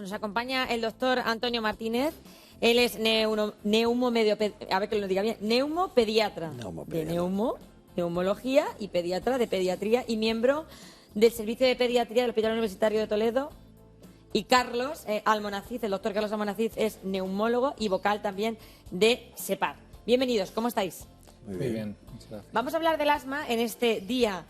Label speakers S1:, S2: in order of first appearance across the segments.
S1: nos acompaña el doctor Antonio Martínez. Él es neumopediatra de neumología y pediatra de pediatría y miembro del Servicio de Pediatría del Hospital Universitario de Toledo. Y Carlos Almonacid, el doctor Carlos Almonacid, es neumólogo y vocal también de SEPAD. Bienvenidos, ¿cómo estáis?
S2: Muy bien, muchas gracias.
S1: Vamos a hablar del asma en este Día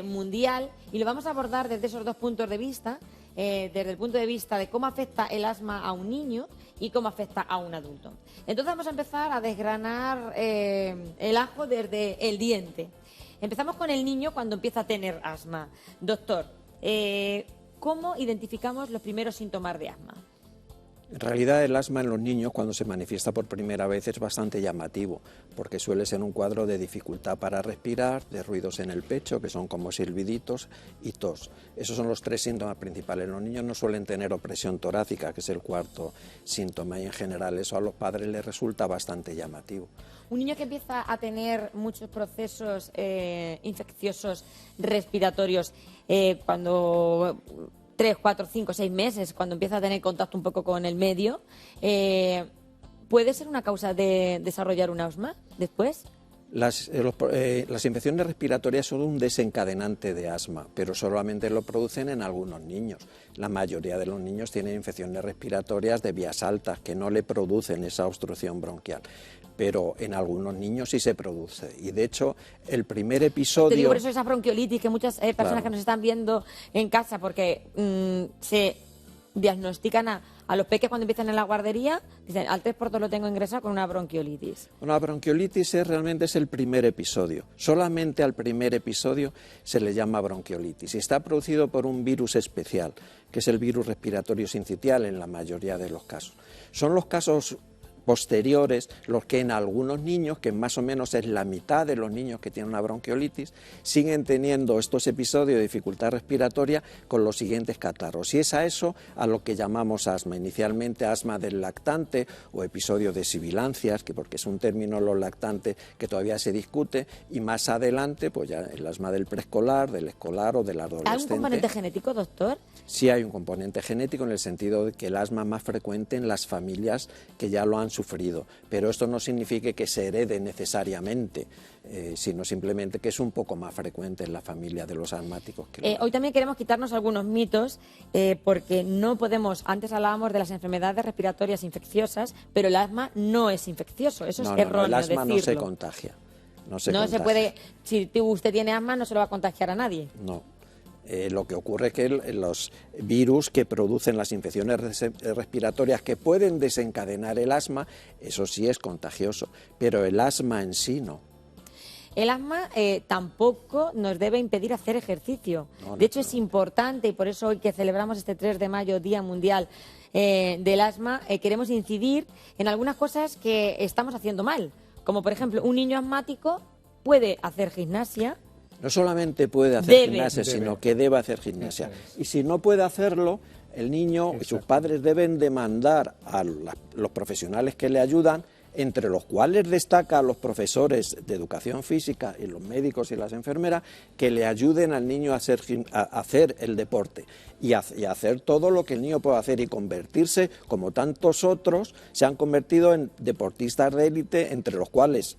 S1: Mundial y lo vamos a abordar desde esos dos puntos de vista, desde el punto de vista de cómo afecta el asma a un niño y cómo afecta a un adulto. Entonces vamos a empezar a desgranar el ajo desde el diente. Empezamos con el niño cuando empieza a tener asma. Doctor, ¿cómo identificamos los primeros síntomas de asma?
S2: En realidad el asma en los niños cuando se manifiesta por primera vez es bastante llamativo, porque suele ser un cuadro de dificultad para respirar, de ruidos en el pecho, que son como silbiditos, y tos. Esos son los tres síntomas principales. Los niños no suelen tener opresión torácica, que es el cuarto síntoma, y en general eso a los padres les resulta bastante llamativo.
S1: Un niño que empieza a tener muchos procesos infecciosos respiratorios cuando 3, 4, 5, 6 meses, cuando empieza a tener contacto un poco con el medio, ¿puede ser una causa de desarrollar un asma después?
S2: Las infecciones respiratorias son un desencadenante de asma, pero solamente lo producen en algunos niños. La mayoría de los niños tienen infecciones respiratorias de vías altas que no le producen esa obstrucción bronquial, pero en algunos niños sí se produce. Y de hecho, el primer episodio...
S1: Te digo por eso esa bronquiolitis que muchas personas
S2: Claro.
S1: que nos están viendo en casa, porque se diagnostican a los peques cuando empiezan en la guardería, dicen, al 3x2 lo tengo ingresado con una bronquiolitis.
S2: La bronquiolitis realmente es el primer episodio. Solamente al primer episodio se le llama bronquiolitis y está producido por un virus especial, que es el virus respiratorio sincitial en la mayoría de los casos. Son los casos posteriores los que en algunos niños, que más o menos es la mitad de los niños que tienen una bronquiolitis, siguen teniendo estos episodios de dificultad respiratoria con los siguientes catarros. Y es a eso a lo que llamamos asma, inicialmente asma del lactante o episodio de sibilancias, que porque es un término los lactantes que todavía se discute, y más adelante pues ya el asma del preescolar, del escolar o del adolescente.
S1: ¿Hay un componente genético, doctor?
S2: Sí hay un componente genético en el sentido de que el asma es más frecuente en las familias que ya lo han sufrido, pero esto no significa que se herede necesariamente, sino simplemente que es un poco más frecuente en la familia de los asmáticos.
S1: Hoy también queremos quitarnos algunos mitos, porque no podemos, antes hablábamos de las enfermedades respiratorias infecciosas, pero el asma no es infeccioso, eso es erróneo
S2: el asma
S1: decirlo.
S2: no se contagia. No se
S1: puede, si usted tiene asma no se lo va a contagiar a nadie.
S2: No. Lo que ocurre es que los virus que producen las infecciones respiratorias que pueden desencadenar el asma, eso sí es contagioso, pero el asma en sí no.
S1: El asma tampoco nos debe impedir hacer ejercicio. De hecho, es importante, y por eso hoy que celebramos este 3 de mayo, Día Mundial del Asma, queremos incidir en algunas cosas que estamos haciendo mal. Como, por ejemplo, un niño asmático puede hacer gimnasia.
S2: No solamente puede hacer gimnasia, sino que debe hacer gimnasia. Y si no puede hacerlo, el niño y sus padres deben demandar a los profesionales que le ayudan, entre los cuales destaca a los profesores de educación física y los médicos y las enfermeras, que le ayuden al niño a hacer el deporte y a hacer todo lo que el niño puede hacer y convertirse, como tantos otros, se han convertido en deportistas de élite, entre los cuales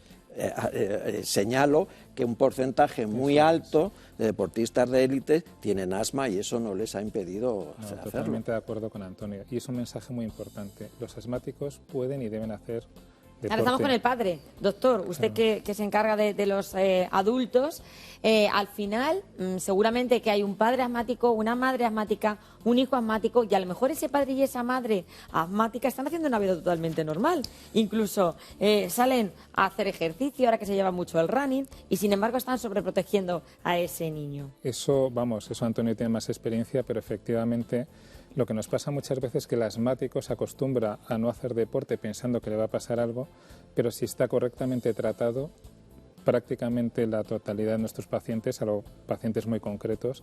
S2: señalo que un porcentaje muy alto de deportistas de élite tienen asma y eso no les ha impedido hacerlo.
S3: Totalmente de acuerdo con Antonio. Y es un mensaje muy importante. Los asmáticos pueden y deben hacer deporte.
S1: Ahora estamos con el padre. Doctor, usted que se encarga de los adultos, al final seguramente que hay un padre asmático, una madre asmática, un hijo asmático, y a lo mejor ese padre y esa madre asmática están haciendo una vida totalmente normal. Incluso salen a hacer ejercicio, ahora que se lleva mucho el running, y sin embargo están sobreprotegiendo a ese niño.
S3: Eso Antonio tiene más experiencia, pero efectivamente lo que nos pasa muchas veces es que el asmático se acostumbra a no hacer deporte pensando que le va a pasar algo, pero si está correctamente tratado, prácticamente la totalidad de nuestros pacientes, a los pacientes muy concretos,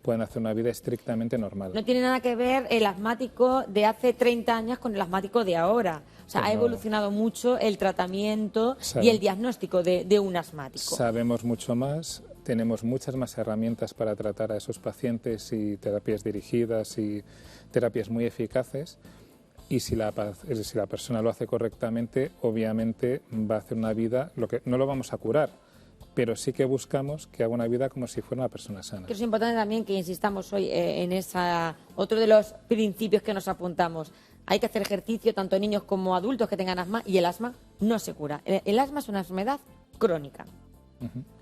S3: pueden hacer una vida estrictamente normal.
S1: No tiene nada que ver el asmático de hace 30 años con el asmático de ahora. O sea, ha evolucionado mucho el tratamiento y el diagnóstico de un asmático.
S3: Sabemos mucho más, tenemos muchas más herramientas para tratar a esos pacientes y terapias dirigidas y terapias muy eficaces. Y si la persona lo hace correctamente, obviamente va a hacer una vida, no lo vamos a curar, pero sí que buscamos que haga una vida como si fuera una persona sana.
S1: Que es importante también que insistamos hoy en otro de los principios que nos apuntamos. Hay que hacer ejercicio tanto niños como adultos que tengan asma, y el asma no se cura. El asma es una enfermedad crónica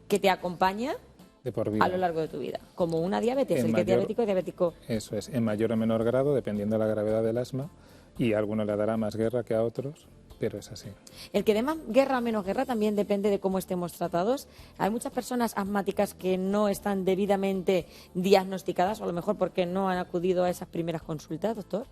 S1: que te acompaña
S3: de por vida,
S1: a lo largo de tu vida, como una diabetes. El que es diabético es diabético.
S3: Eso es, en mayor o menor grado, dependiendo de la gravedad del asma, y a algunos le dará más guerra que a otros, pero es así.
S1: El que dé más guerra o menos guerra también depende de cómo estemos tratados. Hay muchas personas asmáticas que no están debidamente diagnosticadas, o a lo mejor porque no han acudido a esas primeras consultas, doctor.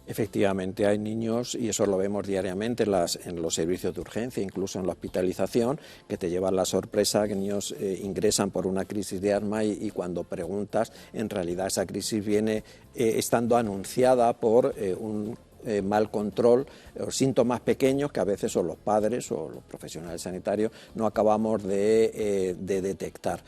S2: Efectivamente, hay niños, y eso lo vemos diariamente en los servicios de urgencia, incluso en la hospitalización, que te llevan la sorpresa que niños ingresan por una crisis de asma y cuando preguntas, en realidad esa crisis viene estando anunciada por un mal control o síntomas pequeños que a veces son los padres o los profesionales sanitarios no acabamos de detectar.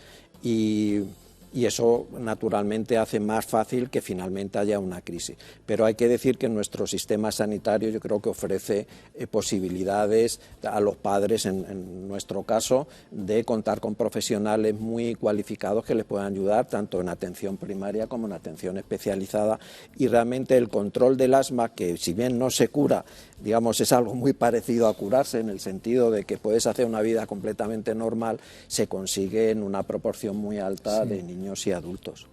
S2: Y eso naturalmente hace más fácil que finalmente haya una crisis. Pero hay que decir que nuestro sistema sanitario yo creo que ofrece posibilidades a los padres, en nuestro caso, de contar con profesionales muy cualificados que les puedan ayudar tanto en atención primaria como en atención especializada. Y realmente el control del asma, que si bien no se cura, digamos, es algo muy parecido a curarse en el sentido de que puedes hacer una vida completamente normal, se consigue en una proporción muy alta de niños y adultos.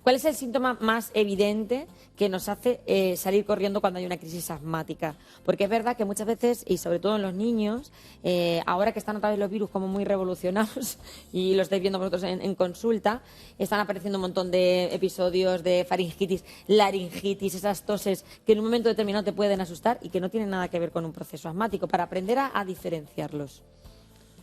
S1: ¿Cuál es el síntoma más evidente que nos hace salir corriendo cuando hay una crisis asmática? Porque es verdad que muchas veces, y sobre todo en los niños, ahora que están otra vez los virus como muy revolucionados, y lo estáis viendo vosotros en consulta, están apareciendo un montón de episodios de faringitis, laringitis, esas toses que en un momento determinado te pueden asustar y que no tienen nada que ver con un proceso asmático, para aprender a diferenciarlos.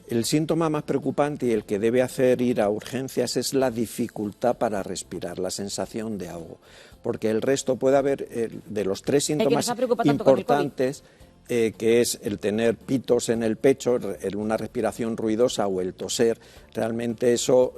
S2: El síntoma más preocupante y el que debe hacer ir a urgencias es la dificultad para respirar, la sensación de ahogo, porque el resto puede haber, de los tres síntomas importantes, que es el tener pitos en el pecho, una respiración ruidosa o el toser, realmente eso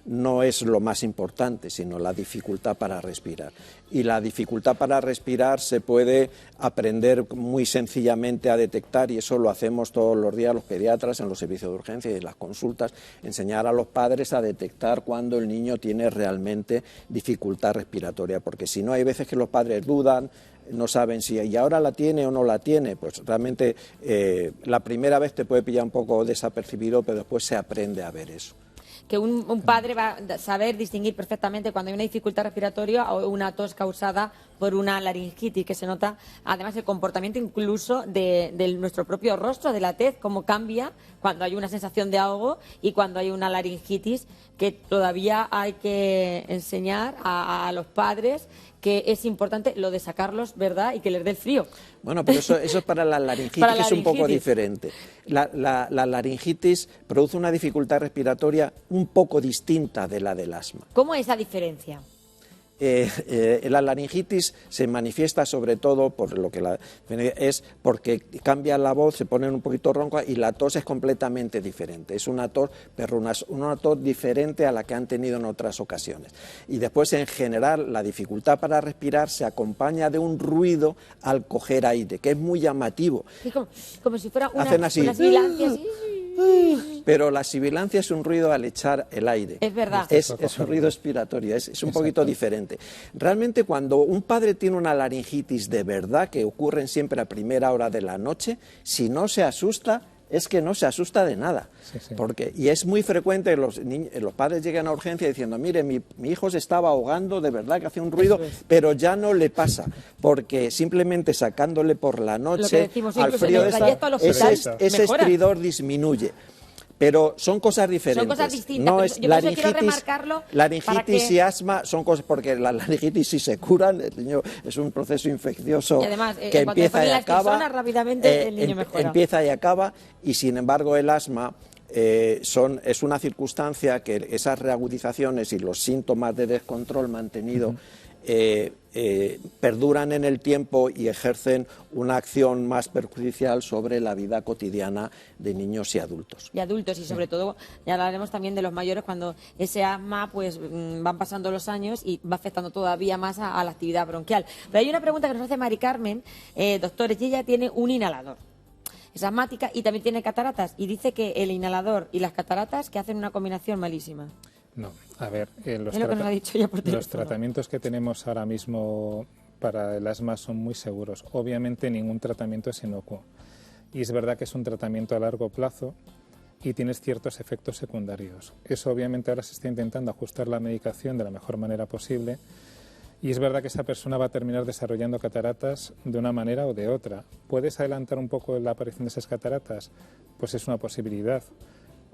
S2: no es lo más importante, sino la dificultad para respirar. Y la dificultad para respirar se puede aprender muy sencillamente a detectar, y eso lo hacemos todos los días los pediatras en los servicios de urgencia y en las consultas, enseñar a los padres a detectar cuando el niño tiene realmente dificultad respiratoria, porque si no hay veces que los padres dudan, no saben si y ahora la tiene o no la tiene, pues realmente la primera vez te puede pillar un poco desapercibido, pero después se aprende a ver eso.
S1: Que un padre va a saber distinguir perfectamente cuando hay una dificultad respiratoria o una tos causada por una laringitis, que se nota además el comportamiento incluso de nuestro propio rostro, de la tez, cómo cambia cuando hay una sensación de ahogo y cuando hay una laringitis, que todavía hay que enseñar a los padres que es importante lo de sacarlos, ¿verdad? Y que les dé el frío.
S2: Bueno, pero eso es para la laringitis, que es un poco diferente. La laringitis produce una dificultad respiratoria un poco distinta de la del asma.
S1: ¿Cómo es la diferencia?
S2: La laringitis se manifiesta sobre todo por lo que es porque cambia la voz, se pone un poquito ronca y la tos es completamente diferente. Es una tos, pero una tos diferente a la que han tenido en otras ocasiones. Y después, en general, la dificultad para respirar se acompaña de un ruido al coger aire, que es muy llamativo.
S1: Sí, como si fuera
S2: una sibilancia así. Pero la sibilancia es un ruido al echar el aire.
S1: Es verdad.
S2: Es un ruido expiratorio, es un poquito diferente. Realmente, cuando un padre tiene una laringitis de verdad, que ocurren siempre a primera hora de la noche, si no se asusta, es que no se asusta de nada. Y es muy frecuente que los padres lleguen a urgencia diciendo, mire, mi hijo se estaba ahogando, de verdad que hace un ruido, pero ya no le pasa, porque simplemente sacándole por la noche al frío ese estridor disminuye. Pero son cosas diferentes.
S1: Son cosas distintas.
S2: No es laringitis y asma son cosas, porque la laringitis si se curan, el niño es un proceso infeccioso
S1: y además,
S2: que empieza y acaba.
S1: Rápidamente el niño mejora.
S2: Empieza y acaba, y sin embargo el asma es una circunstancia que esas reagudizaciones y los síntomas de descontrol mantenido perduran en el tiempo y ejercen una acción más perjudicial sobre la vida cotidiana de niños y adultos.
S1: Y sobre todo, ya hablaremos también de los mayores, cuando ese asma pues van pasando los años y va afectando todavía más a la actividad bronquial. Pero hay una pregunta que nos hace Mari Carmen, doctores, y ella tiene un inhalador. Es asmática y también tiene cataratas, y dice que el inhalador y las cataratas que hacen una combinación malísima.
S3: No, a ver,
S1: los
S3: tratamientos que tenemos ahora mismo para el asma son muy seguros. Obviamente ningún tratamiento es inocuo. Y es verdad que es un tratamiento a largo plazo y tienes ciertos efectos secundarios. Eso obviamente ahora se está intentando ajustar la medicación de la mejor manera posible. Y es verdad que esa persona va a terminar desarrollando cataratas de una manera o de otra. ¿Puedes adelantar un poco la aparición de esas cataratas? Pues es una posibilidad.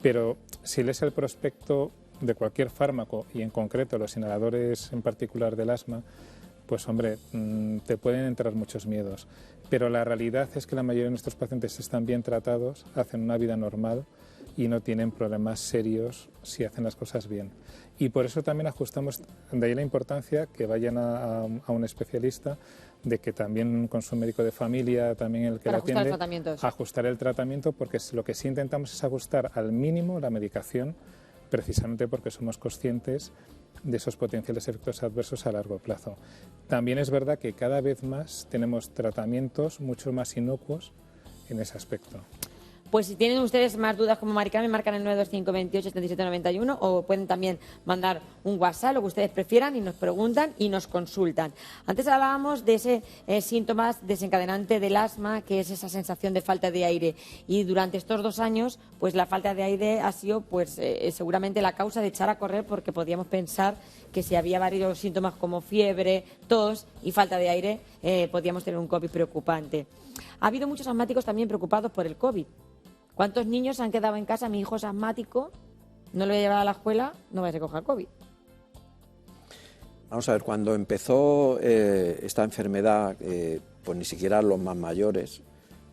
S3: Pero si lees el prospecto de cualquier fármaco, y en concreto los inhaladores en particular del asma, pues hombre, te pueden entrar muchos miedos. Pero la realidad es que la mayoría de nuestros pacientes están bien tratados, hacen una vida normal y no tienen problemas serios si hacen las cosas bien. Y por eso también ajustamos, de ahí la importancia que vayan a un especialista, de que también con su médico de familia, también el que la atiende, ajustar el tratamiento, porque lo que sí intentamos es ajustar al mínimo la medicación, precisamente porque somos conscientes de esos potenciales efectos adversos a largo plazo. También es verdad que cada vez más tenemos tratamientos mucho más inocuos en ese aspecto.
S1: Pues si tienen ustedes más dudas como Mari Carmen, marcan el 925 28 77 91 o pueden también mandar un WhatsApp, lo que ustedes prefieran, y nos preguntan y nos consultan. Antes hablábamos de ese síntomas desencadenante del asma, que es esa sensación de falta de aire. Y durante estos 2 años, pues la falta de aire ha sido seguramente la causa de echar a correr, porque podíamos pensar que si había varios síntomas como fiebre, tos y falta de aire, podíamos tener un COVID preocupante. Ha habido muchos asmáticos también preocupados por el COVID. ¿Cuántos niños se han quedado en casa? Mi hijo es asmático, no lo voy a llevar a la escuela, no vaya a coger COVID.
S2: Vamos a ver, cuando empezó esta enfermedad, pues ni siquiera los más mayores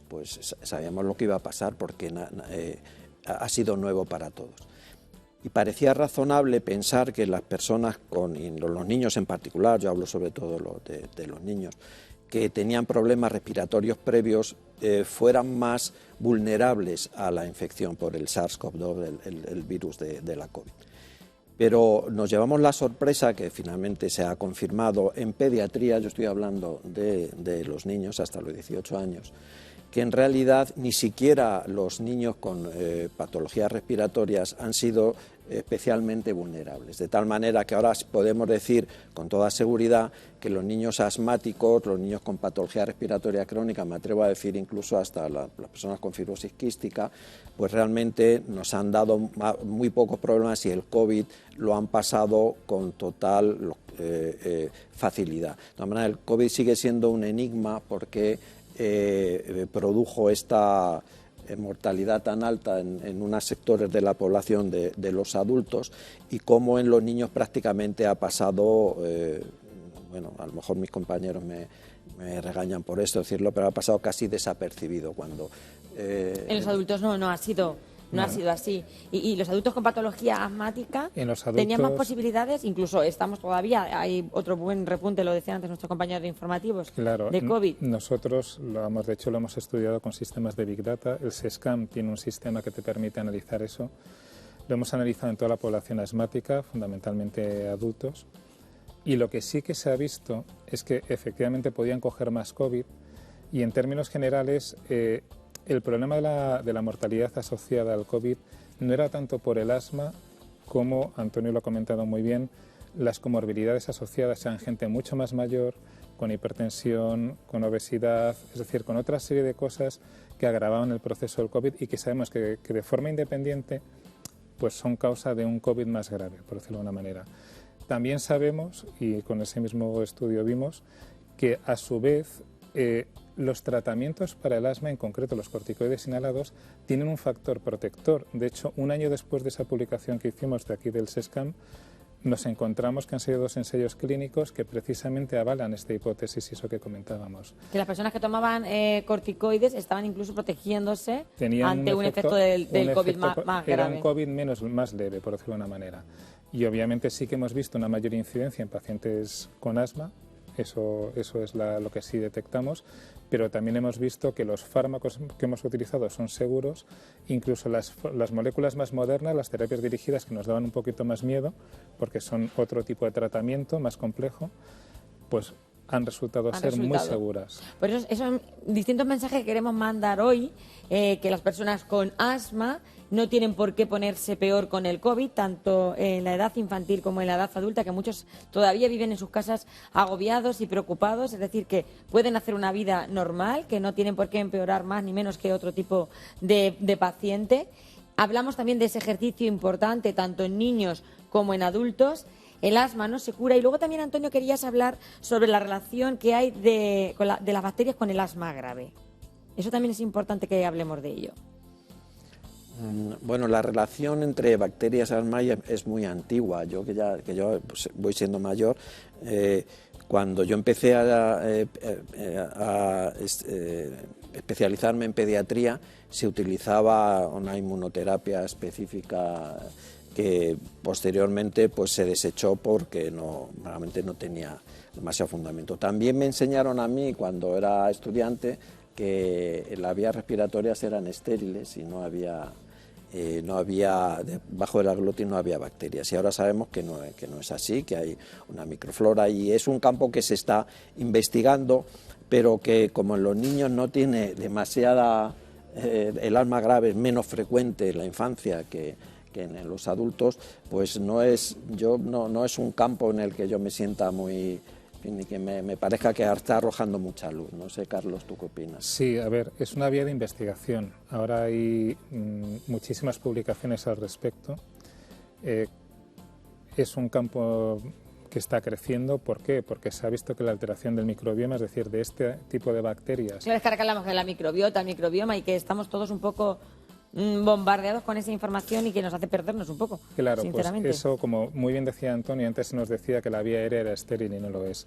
S2: pues sabíamos lo que iba a pasar, porque ha sido nuevo para todos. Y parecía razonable pensar que las personas, y los niños en particular, yo hablo sobre todo de los niños, que tenían problemas respiratorios previos, fueran más vulnerables a la infección por el SARS-CoV-2, el virus de la COVID. Pero nos llevamos la sorpresa, que finalmente se ha confirmado en pediatría, yo estoy hablando de los niños hasta los 18 años, que en realidad ni siquiera los niños con patologías respiratorias han sido especialmente vulnerables, de tal manera que ahora podemos decir con toda seguridad que los niños asmáticos, los niños con patología respiratoria crónica, me atrevo a decir incluso hasta las personas con fibrosis quística, pues realmente nos han dado muy pocos problemas y el COVID lo han pasado con total facilidad. De todas maneras, el COVID sigue siendo un enigma porque produjo esta mortalidad tan alta en unos sectores de la población de los adultos, y como en los niños prácticamente ha pasado, bueno, a lo mejor mis compañeros me regañan por esto decirlo, pero ha pasado casi desapercibido cuando...
S1: en los adultos no ha sido... No ha sido así. Y los adultos con patología asmática tenían más posibilidades, incluso estamos todavía, hay otro buen repunte, lo decían antes nuestros compañeros de informativos, de COVID.
S3: Nosotros, de hecho, lo hemos estudiado con sistemas de Big Data. El SESCAM tiene un sistema que te permite analizar eso. Lo hemos analizado en toda la población asmática, fundamentalmente adultos. Y lo que sí que se ha visto es que efectivamente podían coger más COVID, y en términos generales... el problema de la mortalidad asociada al COVID no era tanto por el asma como, Antonio lo ha comentado muy bien, las comorbilidades asociadas eran gente mucho más mayor, con hipertensión, con obesidad, es decir, con otra serie de cosas que agravaban el proceso del COVID y que sabemos que de forma independiente pues son causa de un COVID más grave, por decirlo de alguna manera. También sabemos, y con ese mismo estudio vimos, que a su vez los tratamientos para el asma, en concreto los corticoides inhalados, tienen un factor protector. De hecho, un año después de esa publicación que hicimos de aquí del SESCAM, nos encontramos que han sido 2 ensayos clínicos que precisamente avalan esta hipótesis y eso que comentábamos.
S1: Que las personas que tomaban corticoides estaban incluso protegiéndose ante un efecto del COVID más grave.
S3: Era un COVID más leve, por decirlo de una manera. Y obviamente sí que hemos visto una mayor incidencia en pacientes con asma, eso es lo que sí detectamos, pero también hemos visto que los fármacos que hemos utilizado son seguros, incluso las moléculas más modernas, las terapias dirigidas que nos daban un poquito más miedo, porque son otro tipo de tratamiento más complejo, pues han resultado ser muy seguras.
S1: Por eso, esos distintos mensajes que queremos mandar hoy, que las personas con asma no tienen por qué ponerse peor con el COVID, tanto en la edad infantil como en la edad adulta, que muchos todavía viven en sus casas agobiados y preocupados, es decir, que pueden hacer una vida normal, que no tienen por qué empeorar más ni menos que otro tipo de paciente. Hablamos también de ese ejercicio importante, tanto en niños como en adultos. El asma no se cura. Y luego también, Antonio, querías hablar sobre la relación que hay de las bacterias con el asma grave. Eso también es importante que hablemos de ello.
S2: Bueno, la relación entre bacterias y asma es muy antigua. Yo pues, voy siendo mayor, cuando yo empecé a especializarme en pediatría, se utilizaba una inmunoterapia específica que posteriormente pues se desechó porque realmente no tenía demasiado fundamento. También me enseñaron a mí, cuando era estudiante, que las vías respiratorias eran estériles y no había debajo de la glotis no había bacterias, y ahora sabemos que no es así, que hay una microflora, y es un campo que se está investigando, pero que como en los niños no tiene demasiada, el asma grave es menos frecuente en la infancia que en los adultos, pues no es un campo en el que yo me sienta muy, ni que me parezca que está arrojando mucha luz. No sé, Carlos, ¿tú qué opinas?
S3: Sí, a ver, es una vía de investigación. Ahora hay muchísimas publicaciones al respecto. Es un campo que está creciendo. ¿Por qué? Porque se ha visto que la alteración del microbioma, es decir, de este tipo de bacterias...
S1: Claro, es que ahora hablamos de la microbiota, el microbioma, y que estamos todos un poco bombardeados con esa información y que nos hace perdernos un poco,
S3: claro,
S1: sinceramente.
S3: Pues eso, como muy bien decía Antonio, antes nos decía que la vía aérea era estéril y no lo es.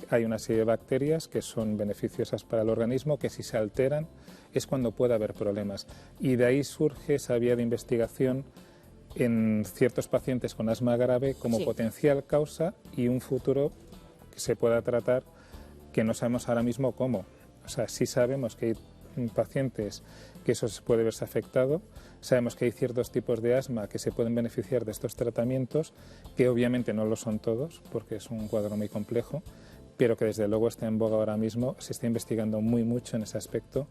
S3: Hay una serie de bacterias que son beneficiosas para el organismo, que si se alteran es cuando puede haber problemas. Y de ahí surge esa vía de investigación en ciertos pacientes con asma grave como potencial causa y un futuro que se pueda tratar, que no sabemos ahora mismo cómo. O sea, sí sabemos que hay pacientes que eso puede verse afectado. Sabemos que hay ciertos tipos de asma que se pueden beneficiar de estos tratamientos, que obviamente no lo son todos, porque es un cuadro muy complejo, pero que desde luego está en boga ahora mismo. Se está investigando mucho en ese aspecto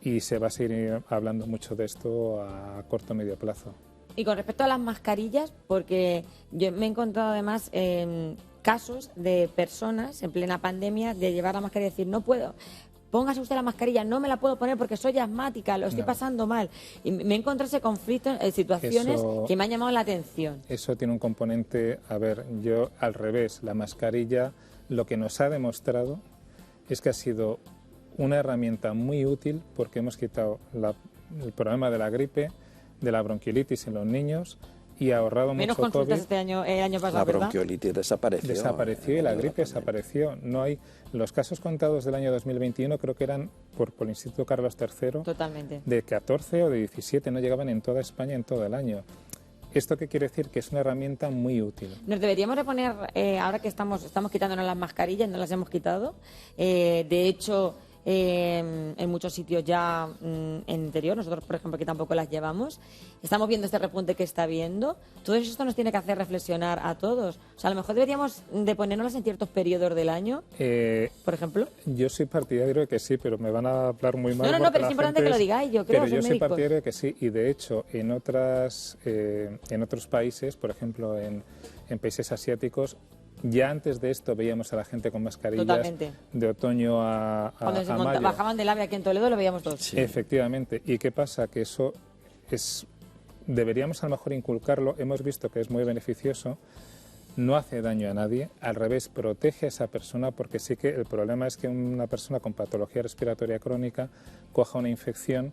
S3: y se va a seguir hablando mucho de esto a corto o medio plazo.
S1: Y con respecto a las mascarillas, porque yo me he encontrado además casos de personas en plena pandemia de llevar la mascarilla y decir, no puedo. Póngase usted la mascarilla, no me la puedo poner porque soy asmática, lo estoy pasando mal. Y me he encontrado ese conflicto en situaciones que me han llamado la atención.
S3: Eso tiene un componente, a ver, yo al revés, la mascarilla lo que nos ha demostrado es que ha sido una herramienta muy útil porque hemos quitado el problema de la gripe, de la bronquiolitis en los niños y ha ahorrado
S1: menos
S3: mucho
S1: consultas
S3: COVID.
S1: el año pasado,
S2: La bronquiolitis desapareció.
S3: Desapareció y la gripe desapareció. No hay los casos contados del año 2021, creo que eran por el Instituto Carlos III.
S1: Totalmente.
S3: De 14 o de 17, no llegaban en toda España en todo el año. ¿Esto qué quiere decir? Que es una herramienta muy útil. Nos
S1: deberíamos de poner, ahora que estamos quitándonos las mascarillas, no las hemos quitado. De hecho, en muchos sitios ya en interior, nosotros por ejemplo que tampoco las llevamos, estamos viendo este repunte que está habiendo. Todo esto nos tiene que hacer reflexionar a todos. O sea, a lo mejor deberíamos de ponérnoslas en ciertos periodos del año, por ejemplo.
S3: Yo soy partidario de que sí, pero me van a hablar muy mal.
S1: No, pero es importante que lo digáis, yo creo.
S3: Pero yo soy partidario de que sí, y de hecho en otros países, por ejemplo en países asiáticos, ya antes de esto veíamos a la gente con mascarillas.
S1: Totalmente.
S3: De otoño a mayo.
S1: Bajaban del AVE aquí en Toledo, lo veíamos todos.
S3: Sí. Efectivamente. ¿Y qué pasa? Que eso deberíamos a lo mejor inculcarlo. Hemos visto que es muy beneficioso, no hace daño a nadie, al revés, protege a esa persona, porque sí que el problema es que una persona con patología respiratoria crónica coja una infección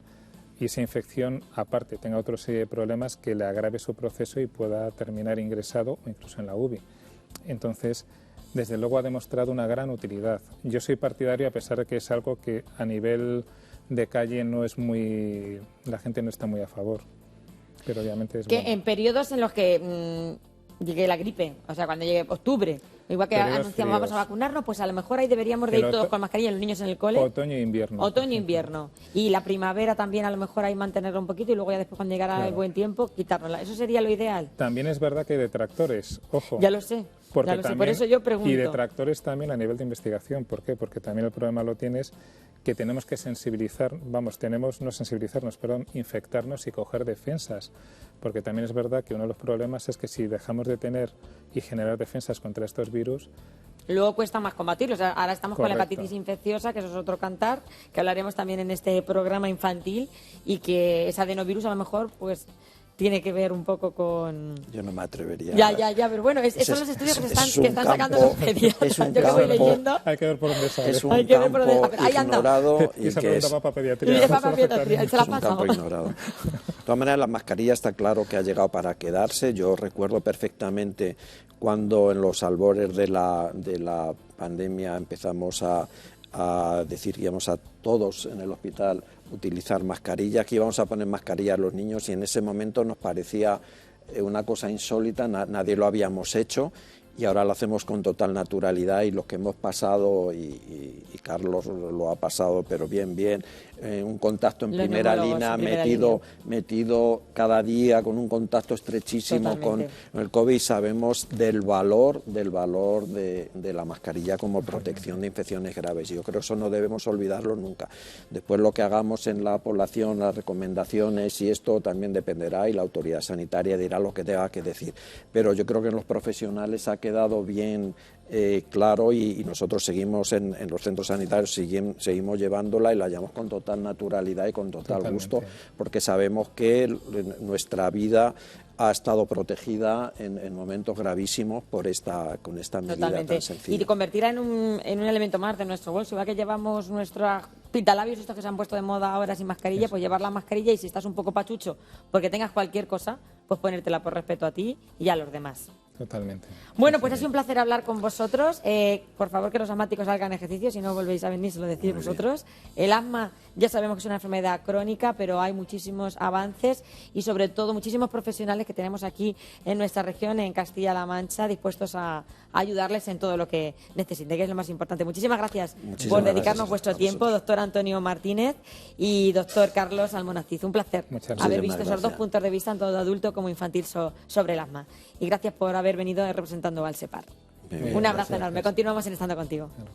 S3: y esa infección, aparte, tenga otra serie de problemas que le agrave su proceso y pueda terminar ingresado o incluso en la UBI. Entonces, desde luego ha demostrado una gran utilidad. Yo soy partidario, a pesar de que es algo que a nivel de calle la gente no está muy a favor, pero obviamente es
S1: que
S3: bueno.
S1: En periodos en los que llegue la gripe, o sea, cuando llegue octubre, igual que
S3: Periodos
S1: anunciamos vamos a
S3: fríos.
S1: vacunarnos, pues a lo mejor ahí deberíamos de ir todos con mascarilla, los niños en el cole.
S3: Otoño e invierno.
S1: Otoño e invierno. Y la primavera también a lo mejor ahí mantenerlo un poquito y luego ya después cuando llegara el
S3: Claro.
S1: buen tiempo, quitárnosla. Eso sería lo ideal.
S3: También es verdad que hay detractores, ojo.
S1: Ya lo sé.
S3: Porque
S1: Ya lo sé, por
S3: también-
S1: eso yo pregunto.
S3: Y detractores también a nivel de investigación. ¿Por qué? Porque también el problema lo tienes que tenemos que infectarnos y coger defensas. Porque también es verdad que uno de los problemas es que si dejamos de tener y generar defensas contra estos virus,
S1: Luego cuesta más combatirlos. O sea, ahora estamos con la
S3: Correcto.
S1: hepatitis infecciosa, que eso es otro cantar, que hablaremos también en este programa infantil, y que ese adenovirus a lo mejor pues tiene que ver un poco con...
S2: Yo no me atrevería.
S1: Ya, pero bueno, esos son los estudios que están sacando los pediatras.
S2: es un
S1: Yo que voy
S2: campo-
S1: leyendo...
S3: hay que ver por dónde sale.
S2: Es un
S1: Hay que ver por
S2: campo
S1: dónde- ahí anda.
S2: ignorado y
S3: Y esa
S2: que
S3: pregunta
S2: es,
S3: va para
S1: Y
S3: pediatría.
S1: de
S3: no
S1: papá
S3: solo
S1: pediatría,
S3: afecta a
S1: se la
S2: es un
S1: pasado.
S2: campo ignorado. De todas maneras, la mascarilla está claro que ha llegado para quedarse. Yo recuerdo perfectamente cuando en los albores de la pandemia empezamos a decir que íbamos a todos en el hospital utilizar mascarillas, que íbamos a poner mascarillas a los niños, y en ese momento nos parecía una cosa insólita, nadie lo habíamos hecho, y ahora lo hacemos con total naturalidad, y los que hemos pasado, y Carlos lo ha pasado, pero bien, un contacto en
S1: Los
S2: primera
S1: neumólogos
S2: línea,
S1: en primera
S2: metido cada día con un contacto estrechísimo con
S1: Totalmente.
S2: el COVID, sabemos del valor de la mascarilla como protección de infecciones graves. Yo creo que eso no debemos olvidarlo nunca. Después lo que hagamos en la población, las recomendaciones y esto también dependerá, y la autoridad sanitaria dirá lo que tenga que decir. Pero yo creo que en los profesionales ha quedado bien claro, y nosotros seguimos en los centros sanitarios, seguimos llevándola y la llevamos con total naturalidad y con total
S3: Totalmente.
S2: gusto, porque sabemos que nuestra vida ha estado protegida en momentos gravísimos con esta medida
S1: Totalmente.
S2: tan sencilla.
S1: Y convertirla en un elemento más de nuestro bolso. Igual que llevamos nuestros pintalabios, estos que se han puesto de moda ahora sin mascarilla, pues llevar la mascarilla, y si estás un poco pachucho porque tengas cualquier cosa, pues ponértela por respeto a ti y a los demás.
S3: Totalmente.
S1: Bueno, pues ha sido un placer hablar con vosotros. Por favor, que los asmáticos hagan ejercicio, si no volvéis a venir, se lo decís vosotros. El asma ya sabemos que es una enfermedad crónica, pero hay muchísimos avances y sobre todo muchísimos profesionales que tenemos aquí en nuestra región, en Castilla-La Mancha, dispuestos a ayudarles en todo lo que necesiten, que es lo más importante. Muchísimas gracias
S2: Muchísimas
S1: por
S2: gracias
S1: dedicarnos
S2: a
S1: vuestro
S2: vosotros.
S1: tiempo, doctor Antonio Martínez y doctor Carlos Almonaciz. Un placer
S3: Muchas
S1: haber
S3: gracias.
S1: visto esos dos
S2: Gracias.
S1: puntos de vista, tanto adulto como infantil, sobre el asma. Y gracias por haber venido representando al SEPAR.
S2: Muy bien,
S1: Un abrazo
S2: gracias.
S1: enorme. Continuamos en Estando Contigo.